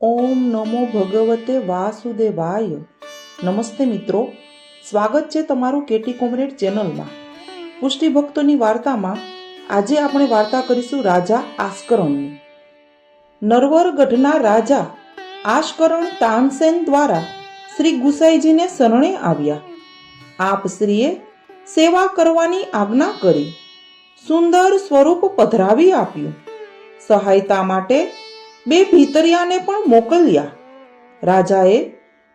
ઓમ નમો ભગવતે વાસુદેવાય. નમસ્તે મિત્રો, સ્વાગત છે તમારું કેટી કોમરેડ ચેનલમાં. પુષ્ટિ ભક્તોની વાર્તામાં આજે આપણે વાર્તા કરીશું રાજા આસ્કરણની. નરવરગઢના રાજા આસ્કરણ તાનસેન દ્વારા શ્રી ગુસાઈજીને શરણે આવ્યા. આપ શ્રીએ સેવા કરવાની આજ્ઞા કરી. સુંદર સ્વરૂપ પધરાવી આપ્યું. સહાયતા માટે બે ભીતરિયાને પણ મોકલ્યા. રાજાએ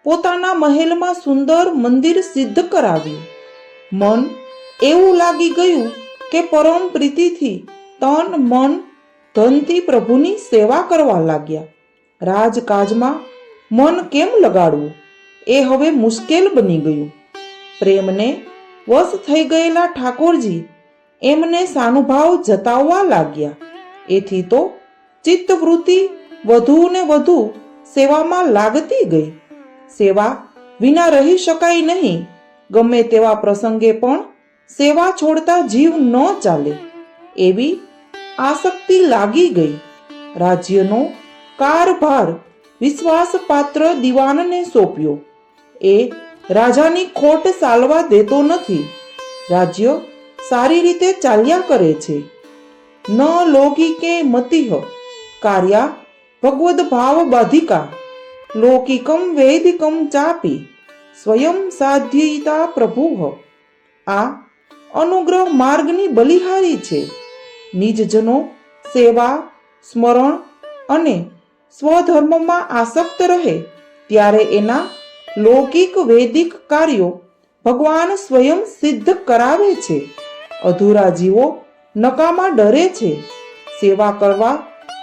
પોતાના મહેલમાં સુંદર મંદિર સિદ્ધ કરાવ્યું. મન એવું લાગી ગયું કે પરમ પ્રીતિથી તન મન ધનથી પ્રભુની સેવા કરવા લાગ્યા. રાજકાજમાં મન કેમ લગાડવું એ હવે મુશ્કેલ બની ગયું. પ્રેમને વશ થઈ ગયેલા ઠાકોરજી એમને સાનુભાવ જતાવવા લાગ્યા. એથી તો ચિત્તવૃત્તિ વધુ ને વધુ સેવામાં લાગતી ગઈ. સેવા વિના રહી શકાય નહીં. ગમે તેવા પ્રસંગે પણ સેવા છોડતા જીવ ન ચાલે એવી આસક્તિ લાગી ગઈ. રાજ્યનો કારભાર વિશ્વાસપાત્ર દિવાનને સોંપ્યો. એ રાજાની ખોટ ચાલવા દેતો નથી. રાજ્ય સારી રીતે ચાલ્યા કરે છે. ન લૌકિકે મતિહ કાર્યા ભગવદ ભાવ બાધિકા લૌકિકમ વૈદિકમ ચાપી સ્વયં સાધ્યયિતા પ્રભુઃ. આ અનુગ્રહ માર્ગની બલિહારી છે. નિજજનો સેવા સ્મરણ અને સ્વધર્મમાં આસક્ત રહે ત્યારે એના લૌકિક વૈદિક કાર્યો ભગવાન સ્વયં સિદ્ધ કરાવે છે. અધૂરા જીવો નકામા ડરે છે. સેવા કરવા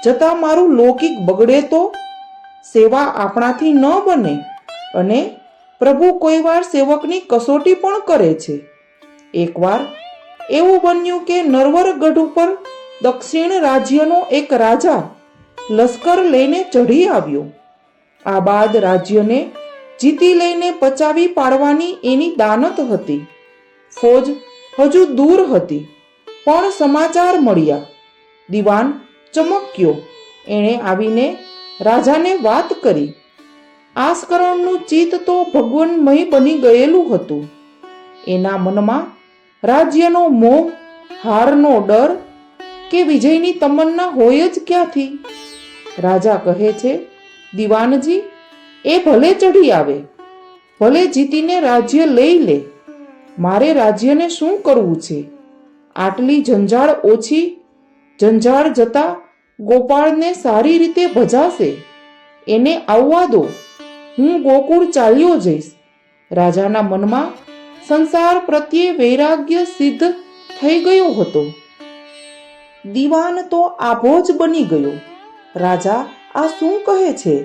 જતાં મારું લૌકિક બગડે તો? સેવા આપણાથી ન બને અને પ્રભુ કોઈ વાર સેવકની કસોટી પણ કરે છે. એકવાર એવું બન્યું કે નરવરગઢ ઉપર દક્ષિણ રાજ્યનો એક રાજા લશ્કર લઈને ચઢી આવ્યો. આ બાદ રાજ્યને જીતી લઈને પચાવી પાડવાની એની દાનત હતી. ફોજ હજુ દૂર હતી પણ સમાચાર મળ્યા. દિવાન ચમક્યો. એણે આવીને રાજાને વાત કરી. આસ્કરણનું ચિત્ત તો ભગવાનમય બની ગયેલું હતું. એના મનમાં રાજ્યનો મોહ, હારનો ડર કે વિજયની તમન્ના હોય જ ક્યાંથી? રાજા કહે છે, દિવાનજી, એ ભલે ચઢી આવે, ભલે જીતીને રાજ્ય લઈ લે. મારે રાજ્યને શું કરવું છે? આટલી જંજાળ ઓછી, જંજાળ જતા ગોપાળને સારી રીતે ભજાશે. એને આવવા દો, હું ગોકુળ ચાલ્યો જઈશ. રાજાના મનમાં સંસાર પ્રત્યે વૈરાગ્ય સિદ્ધ થઈ ગયો હતો. દિવાન તો આભો જ બની ગયો. રાજા આ શું કહે છે?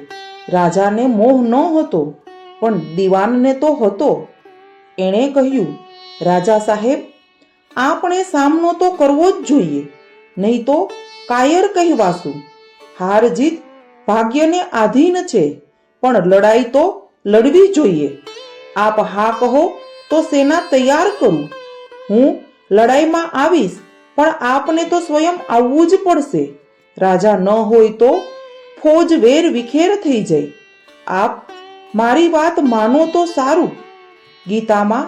રાજાને મોહ ન હતો પણ દિવાનને તો હતો. એણે કહ્યું, રાજા સાહેબ, આપણે સામનો તો કરવો જ જોઈએ, નહીં તો કાયર કહેવાશું. હાર જીત ભાગ્યને આધીન છે પણ લડાઈ તો લડવી જોઈએ. આપ હા કહો તો સેના તૈયાર કરું. હું લડાઈમાં આવીશ પણ આપને તો સ્વયં આવવું જ પડશે. રાજા ન હોય તો ફોજ વેર વિખેર થઈ જાય. આપ મારી વાત માનો તો સારું. ગીતામાં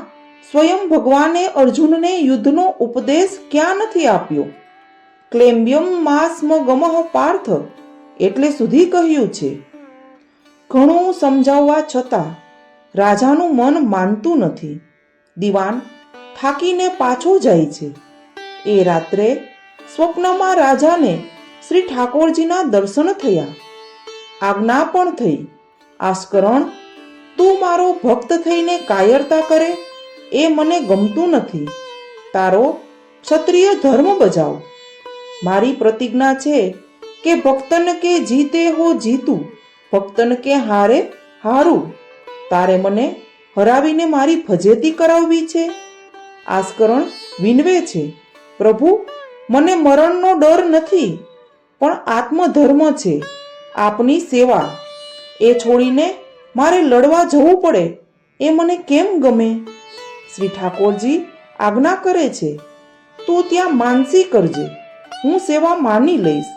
સ્વયં ભગવાને અર્જુનને યુદ્ધનો ઉપદેશ ક્યાં નથી આપ્યો? ક્લેમ્બ્યમ માસ્મ ગમઃ પાર્થ એટલે સુધી કહ્યું છે. ઘણું સમજાવવા છતાં રાજાનું મન માનતું નથી. દિવાન થાકીને પાછો જાય છે. એ રાત્રે સ્વપ્નમાં રાજાને શ્રી ઠાકોરજીના દર્શન થયા. આજ્ઞા પણ થઈ, આસ્કરણ, તું મારો ભક્ત થઈને કાયરતા કરે એ મને ગમતું નથી. તારો ક્ષત્રિય ધર્મ બજાવ. મારી પ્રતિજ્ઞા છે કે ભક્તન કે જીતે હો જીતું, ભક્તન કે હારે હારું. તારે મને હરાવીને મારી ફજેતી કરાવવી છે? આસ્કરણ વિનવે છે, પ્રભુ, મને મરણનો ડર નથી પણ આત્મધર્મ છે, આપની સેવા. એ છોડીને મારે લડવા જવું પડે એ મને કેમ ગમે? શ્રી ઠાકોરજી આજ્ઞા કરે છે, તું ત્યાં માનસી કરજે, હું સેવા માની લઈશ.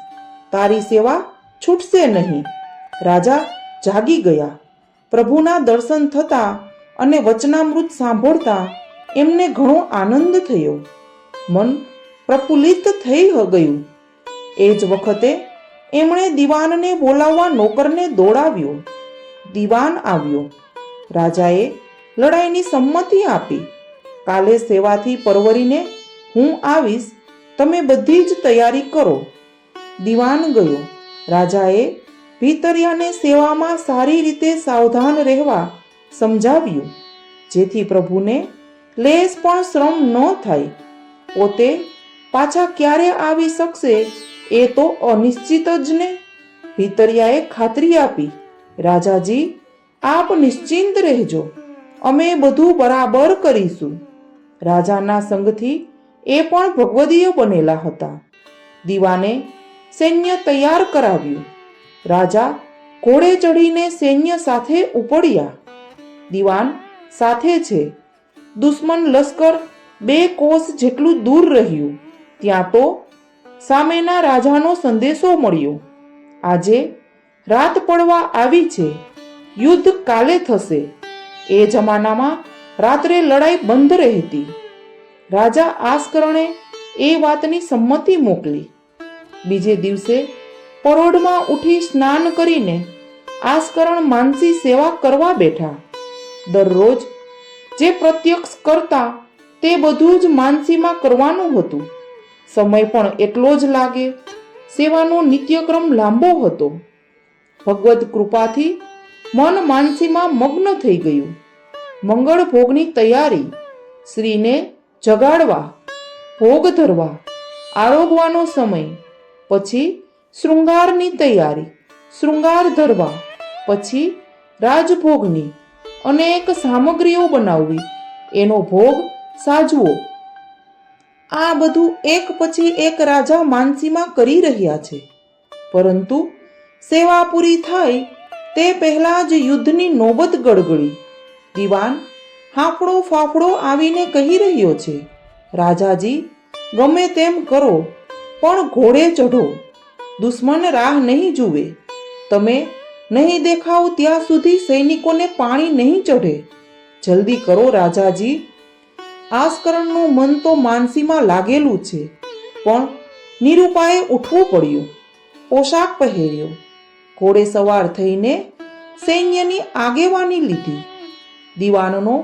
તારી સેવા છૂટશે નહીં. રાજા જાગી ગયા. પ્રભુના દર્શન થતા અને વચનામૃત સાંભળતા એમને ઘણો આનંદ થયો. મન પ્રફુલ્લિત થઈ ગયું. એ જ વખતે એમણે દીવાનને બોલાવવા નોકરને દોડાવ્યો. દીવાન આવ્યો. રાજાએ લડાઈની સંમતિ આપી. કાલે સેવાથી પરવરીને હું આવીશ, તમે બધી જ તૈયારી કરો. દીવાન ગયો. રાજાએ ભીતરિયાને સેવામાં સારી રીતે સાવધાન રહેવા સમજાવ્યું, જેથી પ્રભુને લેશ પણ શ્રમ ન થાય. પોતે પાછા ક્યારે આવી શકશે એ તો અનિશ્ચિત જ ને. ભીતરિયાએ ખાતરી આપી, રાજાજી આપ નિશ્ચિંત રહેજો, અમે બધું બરાબર કરીશું. રાજાના સંગથી એ પણ ભગવદીય બનેલા હતા. દીવાને સૈન્ય તૈયાર કરાવ્યું. રાજા ઘોડે ચડીને સૈન્ય સાથે ઉપડ્યા. દીવાન સાથે છે. દુશ્મન લશ્કર 2 કોસ જેટલું દૂર રહ્યું. ત્યાં તો સામેના રાજાનો સંદેશો મળ્યો, આજે રાત પડવા આવી છે, યુદ્ધ કાલે થશે. એ જમાનામાં રાત્રે લડાઈ બંધ રહેતી. રાજા આસ્કરણે એ વાતની સંમતિ મોકલી. બીજે દિવસે પરોઢમાં ઉઠી સ્નાન કરીને આસ્કરણ માનસી સેવા કરવા બેઠા. દરરોજ જે પ્રત્યક્ષ કરતા તે બધું જ માનસીમાં કરવાનું હતું. સમય પણ એટલો જ લાગે. સેવાનો નિત્યક્રમ લાંબો હતો. ભગવદ કૃપાથી મન માનસીમાં મગ્ન થઈ ગયું. મંગળ ભોગની તૈયારી, શ્રીને જગાડવા, ભોગ ધરવા, આરોગવાનો સમય, પછી શૃંગારની તૈયારી, શૃંગાર ધરવા, પછી રાજભોગની અનેક સામગ્રીઓ બનાવવી, એનો ભોગ સાજવો. આ બધું એક પછી એક રાજા માનસીમાં કરી રહ્યા છે. પરંતુ સેવા પૂરી થાય તે પહેલા જ યુદ્ધની નોબત ગળગળી. દીવાન હાંફળો ફાફડો આવીને કહી રહ્યો છે, રાજાજી ગમે તેમ કરો, પણ ઘોડે ચઢો. દુશ્મન રાહ નહીં જુએ. તમે નહીં દેખાવ ત્યાં સુધી સૈનિકોને પાણી નહીં ચઢે. જલ્દી કરો રાજાજી. આસ્કરણનું મન તો માનસીમાં લાગેલું છે, પણ નિરૂપાએ ઉઠવું પડ્યું. પોશાક પહેર્યો, ઘોડે સવાર થઈને સૈન્યની આગેવાની લીધી. દીવાનનો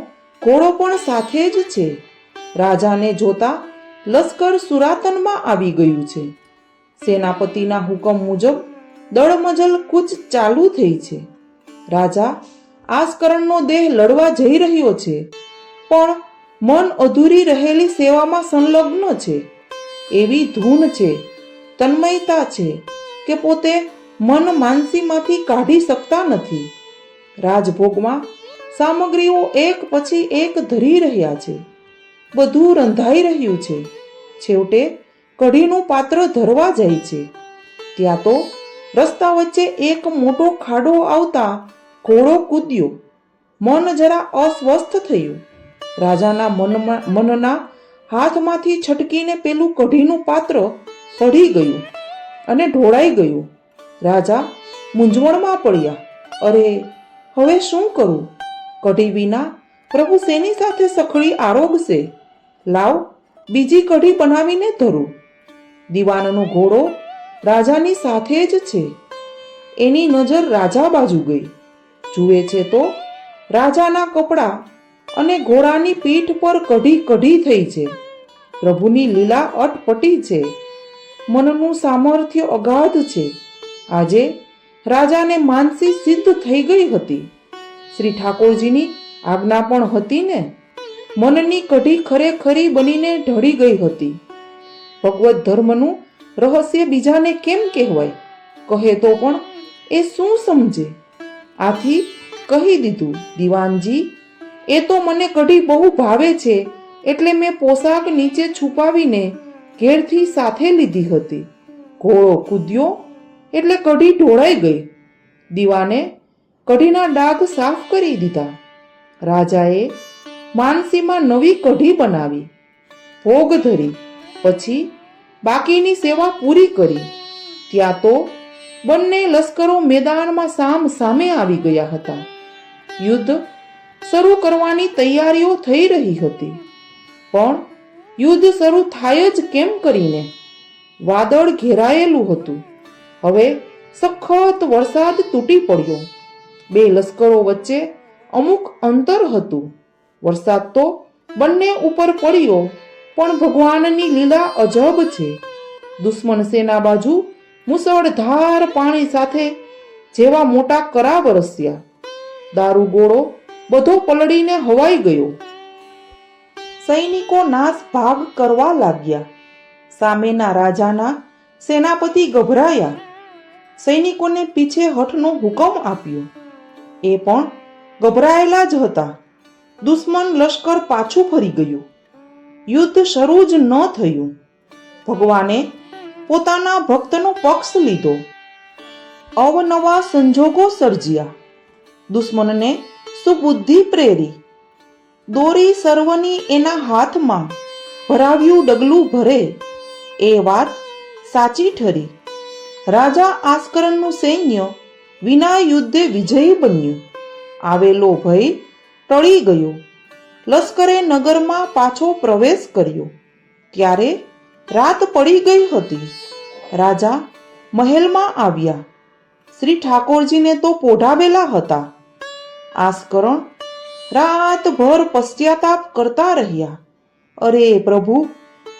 ઘોડો પણ સાથે જ છે. રાજાને જોતા લશ્કર સુરાતનમાં આવી ગયું છે. સેનાપતિના હુકમ મુજબ દળમજલ કૂચ ચાલુ થઈ છે. રાજા આસ્કરણનો દેહ લડવા જઈ રહ્યો છે, પણ મન અધૂરી રહેલી સેવામાં સંલગ્ન છે. એવી ધૂન છે, તન્મયતા છે કે પોતે મન માનસીમાંથી કાઢી શકતા નથી. રાજભોગમાં સામગ્રીઓ એક પછી એક ધરી રહ્યા છે. બધું રંધાઈ રહ્યું છે. છેવટે કઢીનું પાત્ર ધરવા જાય છે. ત્યાં તો રસ્તા વચ્ચે એક મોટો ખાડો આવતા ઘોડો કૂદ્યો. મન જરા અસ્વસ્થ થયું. રાજાના મનના હાથમાંથી છટકીને પેલું કઢીનું પાત્ર પડી ગયું અને ઢોળાઈ ગયું. રાજા મૂંઝવણમાં પડ્યા. અરે, હવે શું કરું? કઢી વિના પ્રભુ શેની સાથે સખડી આરોગશે? લાવ, બીજી કઢી બનાવીને ધરું. દીવાનનો ઘોડો રાજાની સાથે જ છે. એની નજર રાજા બાજુ ગઈ. જુએ છે તો રાજાના કપડાં અને ઘોડાની પીઠ પર કઢી કઢી થઈ છે. પ્રભુની લીલા અટપટી છે. મનનું સામર્થ્ય અગાધ છે. આજે રાજાને માનસી સિદ્ધ થઈ ગઈ હતી. શ્રી ઠાકોરજીની આજ્ઞા પણ હતી ને. મનની કઢી ખરેખરી બનીને ઢળી ગઈ હતી. ભગવત ધર્મનું રહસ્ય બીજાને કેમ કહેવાય? કહે તો પણ એ શું સમજે? આથી કહી દીધું, દીવાનજી, એ તો મને કઢી બહુ ભાવે છે, એટલે મેં પોશાક નીચે છુપાવીને ઘેરથી સાથે લીધી હતી. ઘોડો કૂદ્યો એટલે કઢી ઢોળાઈ ગઈ. દીવાને કઢીના ડાઘ સાફ કરી દીધા. રાજાએ માનસીમાં નવી કઢી બનાવી, ભોગ ધરી, પછી બાકીની સેવા પૂરી કરી. ત્યાં તો બંને લશ્કરો મેદાનમાં સામ સામે આવી ગયા હતા. યુદ્ધ શરૂ કરવાની તૈયારીઓ થઈ રહી હતી, પણ યુદ્ધ શરૂ થાય જ કેમ કરીને? વાદળ ઘેરાયેલું હતું. હવે સખત વરસાદ તૂટી પડ્યો. બે લશ્કરો વચ્ચે અમુક અંતર હતું. વરસાદ તો બંને ઉપર પડ્યો, પણ ભગવાનની લીલા અજબ છે. દુશ્મન સેના બાજુ મુસળધાર પાણી સાથે જેવા મોટા કરા વરસ્યા. દારૂગોળો બધો પલળીને હવાઈ ગયો. સૈનિકો નાશ ભાગ કરવા લાગ્યા. સામેના રાજાના સેનાપતિ ગભરાયા. સૈનિકોને પીછેહઠનો હુકમ આપ્યો. એ પણ ગભરાયેલા જ હતા. દુશ્મન લશ્કર પાછું ફરી ગયું. યુદ્ધ શરૂ જ ન થયું. ભગવાને પોતાના ભક્તનો પક્ષ લીધો. અવનવા સંજોગો સર્જ્યા. દુશ્મનને સુબુદ્ધિ પ્રેરી. દોરી સર્વની એના હાથમાં, ભરાવ્યું ડગલું ભરે. એ વાત સાચી ઠરી. રાજા આસ્કરણનું સૈન્ય વિના યુદ્ધે વિજયી બન્યું. આવેલો ભય ટળી ગયો. લશ્કરે નગરમાં પાછો પ્રવેશ કર્યો. ત્યારે રાત પડી ગઈ હતી. રાજા મહેલમાં આવ્યા. શ્રી ઠાકોરજીને તો પોઢાવેલા હતા. આસ્કરણ રાતભર પશ્ચાતાપ કરતા રહ્યા. અરે પ્રભુ,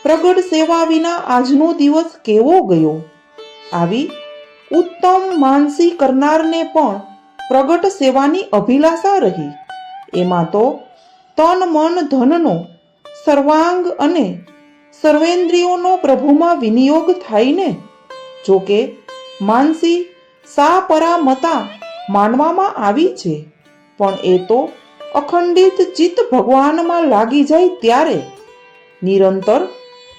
પ્રગટ સેવા વિના આજનો દિવસ કેવો ગયો. આવી ઉત્તમ માનસી કરનારને પણ પ્રગટ સેવાની અભિલાષા રહી. એમાં તો તન મન ધનનો સર્વાંગ અને સર્વેન્દ્રિયોનો પ્રભુમાં વિનિયોગ થાય ને. જોકે માનસી સાપરામતા માનવામાં આવી છે, પણ એ તો અખંડિત ચિત્ત ભગવાનમાં લાગી જાય ત્યારે. નિરંતર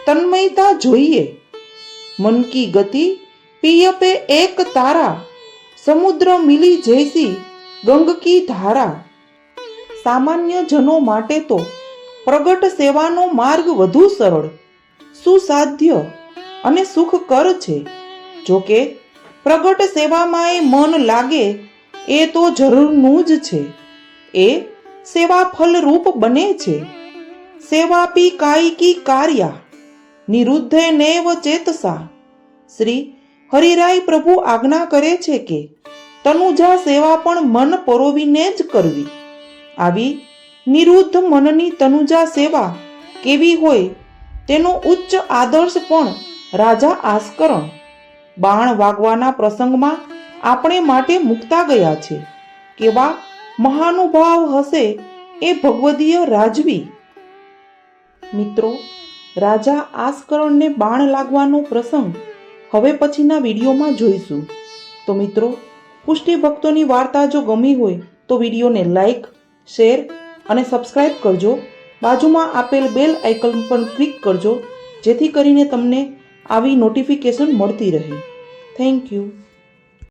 તન્મયતા જોઈએ. મન કી ગતિ પિય પે એક તારા, સમુદ્ર મિલી જૈસી ગંગ કી ધારા. સામાન્ય જનો માટે તો પ્રગટ સેવાનો માર્ગ વધુ સરળ, સુસાધ્ય અને સુખકર છે. જોકે પ્રગટ સેવામાં એ મન લાગે એ તો જરૂરનું જ છે. એ સેવા ફલરૂપ બને છે. સેવાપી કાયિકી કાર્યા નિરુદ્ધે નૈવ ચેતસા. શ્રી હરિરાય પ્રભુ આજ્ઞા કરે છે કે તનુજા સેવા પણ મન પરોવીને જ કરવી. આવી નિરુદ્ધ મનની તનુજા સેવા કેવી હોય તેનો ઉચ્ચ આદર્શ પણ રાજા આસ્કરણ બાણ વાગવાના પ્રસંગમાં આપણે માટે મૂકતા ગયા છે. કેવા મહાનુભાવ હશે એ ભગવદીય રાજવી. મિત્રો, રાજા આસ્કરણને બાણ લાગવાનો પ્રસંગ હવે પછીના વિડીયોમાં જોઈશું. તો મિત્રો, પુષ્ટિ ભક્તોની વાર્તા જો ગમી હોય તો વિડીયોને લાઈક, શેર અને સબસ્ક્રાઇબ કરજો. બાજુમાં આપેલ બેલ આઇકન પર ક્લિક કરજો, જેથી કરીને તમને આવી નોટિફિકેશન મળતી રહે. Thank you.